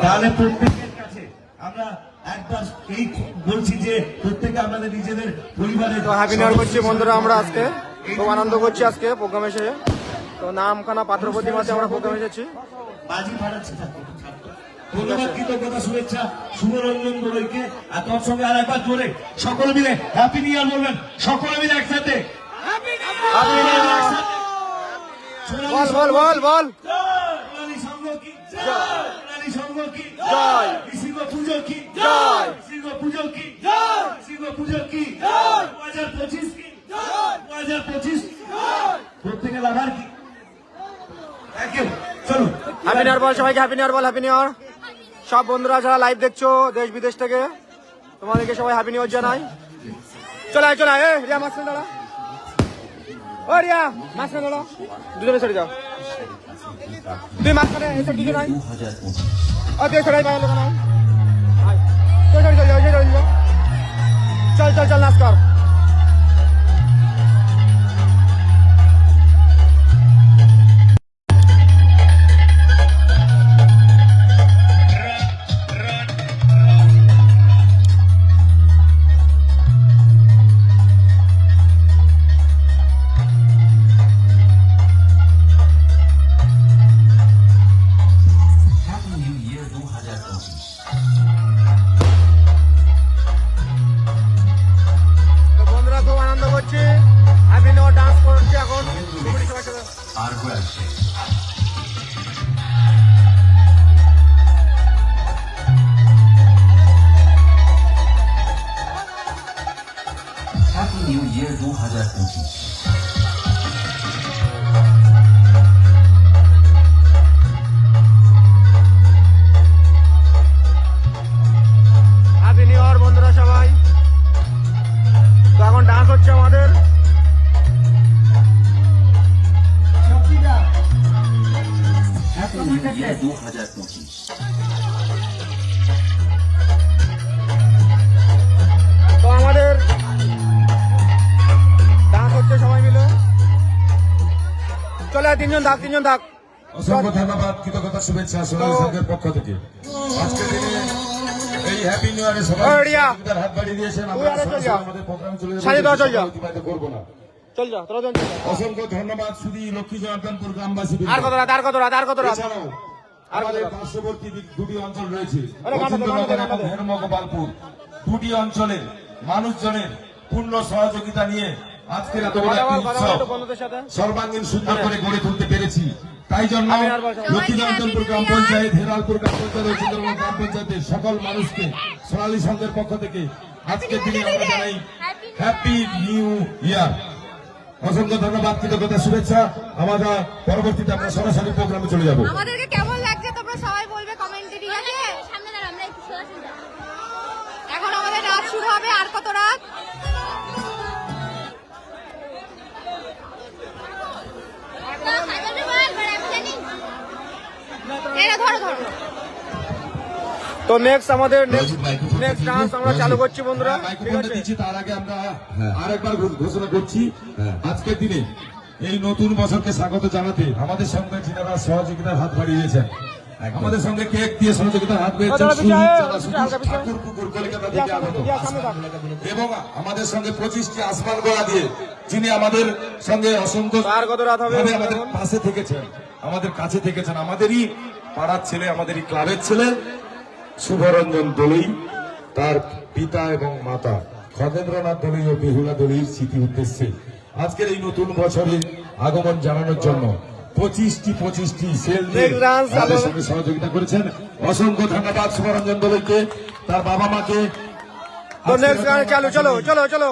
তাহলে প্রত্যেকের কাছে আমরা একবার এই বলছি যে প্রত্যেকে আমাদের নিজেদের পরিবারের হ্যাপি নিউ ইয়ার করছি বন্ধুরা। আমরা আজকে খুব আনন্দ করছি আজকে প্রোগ্রাম এসে। তো নামখানা পাত্রপতি মাঝে আমরা প্রোগ্রাম এসেছি। বাজি ফাটাচ্ছি ধন্যবাদ, কৃতজ্ঞতা, শুভেচ্ছা শুভরঞ্জন দোলইকে। আর তোর সঙ্গে আর একবার জোরে সকলে মিলে হ্যাপি নিউ ইয়ার বলবেন, সকলে মিলে একসাথে বল বল বল বল। সোনালী সংঘ কি জয়, সোনালী সংঘ কি জয়, ঋষিগ পুজো কি জয়, ঋষিগ পুজো কি জয়, ঋষিগ পুজো কি জয়, 2025 কি জয়, 2025 প্রত্যেকের আভার কি। Thank you. চলো হ্যাপি নিউ ইয়ার বল সবাইকে, হ্যাপি নিউ ইয়ার বল, হ্যাপি নিউ ইয়ার। সব বন্ধুরা যারা লাইভ দেখছো দেশ বিদেশ থেকে তোমাদেরকে সবাই হ্যাপি নিউ ইয়ার জানাই। চলে আয় চলে আয়, রিয়া মাঝখানে দাঁড়া। ও রিয়া মাঝখানে দাঁড়া, দুজনে সরে যাও। তুই মাঝখানে এসে দুজন নাই, ও তুই সরাই পাগল কেন? চল চল চল নাচ কর। বন্ধুরা খুব আনন্দ করছি, হ্যাপি নিউ ইয়ার ডান্স করছি এখন সবার সাথে। আর বলছে হ্যাপি নিউ ইয়ার 2025। হ্যাপি নিউ ইয়ার বন্ধুরা সবাই। তো এখন ডান্স হচ্ছে আমাদের। হ্যাপি নিউ ইয়ার 2025। তো আমাদের ডান্স হচ্ছে সবাই মিলে। চলে আয়, তিনজন থাক তিনজন থাক। অসংখ্য ধন্যবাদ, কৃতজ্ঞতা, শুভেচ্ছা সোনালী সংঘের পক্ষ থেকে। আজকের দিনে এই হ্যাপি নিউ ইয়ারে সবাই সহযোগিতার হাত বাড়িয়ে দিয়েছেন। আমরা সরাসরি আমাদের প্রোগ্রামে চলে যাব, অতিবাহিত করব না। চল যা তোরা চল। অসংখ্য ধন্যবাদ শুধু লক্ষ্মী জনার্দনপুর গ্রামবাসী। আর কত রাত, আর কত রাত, আর কত রাত। এছাড়াও আমাদের পার্শ্ববর্তী দুটি অঞ্চল রয়েছে, আরে গান দে, মচিন্দ্রনগর গান দে, এবং হেরমগোপালপুর। দুটি অঞ্চলের মানুষজনের পূর্ণ সহযোগিতা নিয়ে আজকের এত বড় একটি উৎসব বন্ধুদের সাথে সর্বাঙ্গীন সুন্দর করে গড়ে তুলতে পেরেছি। তাই জন্য লক্ষ্মীজনপুর গ্রাম পঞ্চায়েত, হেরালপুর গ্রাম পঞ্চায়েত, সুন্দরবন গ্রাম পঞ্চায়েতের সকল মানুষকে সোনালী সংঘের পক্ষ থেকে আজকের দিনে আমরা জানাই হ্যাপি নিউ ইয়ার। অসংখ্য ধন্যবাদ, কৃতজ্ঞতা, শুভেচ্ছা। আমরা পরবর্তীতে আমরা সরাসরি প্রোগ্রামে চলে যাব। আমাদেরকে কেমন লাগছে তোমরা সবাই বলবে কমেন্টে, ঠিক আছে? সামনে দাঁড়া, আমরা একটু সরাসরি যাই। এখন আমাদের রাত শুরু হবে। আর কত রাত? এরা ধরো ধরো। তো নেক্সট আমাদের নেক্সট ডান্স আমরা চালু করছি বন্ধুরা। মাইক্রোফোনটা দিচ্ছি, তার আগে আমরা আরেকবার ঘোষণা করছি আজকের দিনে এই নতুন বছরকে স্বাগত জানাতে আমাদের সঙ্গে যিনারা সহযোগিতার হাত বাড়িয়েছেন, আমাদের সঙ্গে কেক দিয়ে সহযোগিতার হাত বাড়িয়েছেন ঠাকুর পুকুর কলকাতা থেকে আগত, এবং আমাদের সঙ্গে 25টি আসমান গোড়া দিয়ে যিনি আমাদের সঙ্গে অসংখ্য আমাদের পাশে থেকেছেন, আমাদের কাছে থেকেছেন, আমাদেরই পাড়ার ছেলে, আমাদেরই ক্লাবের ছেলে শুভরঞ্জন দোলই, তার পিতা এবং মাতা খগেন্দ্রনাথ দোলই ও বেহুলা দোলইর স্মৃতি উদ্দেশ্যে আজকের এই নতুন বছরের আগমন জানানোর জন্য 25টি সেল দিয়ে আমাদের সঙ্গে সহযোগিতা করেছেন। অসংখ্য ধন্যবাদ শুভরঞ্জন দোলইকে, তার বাবা মাকে। চলো চলো চলো চলো।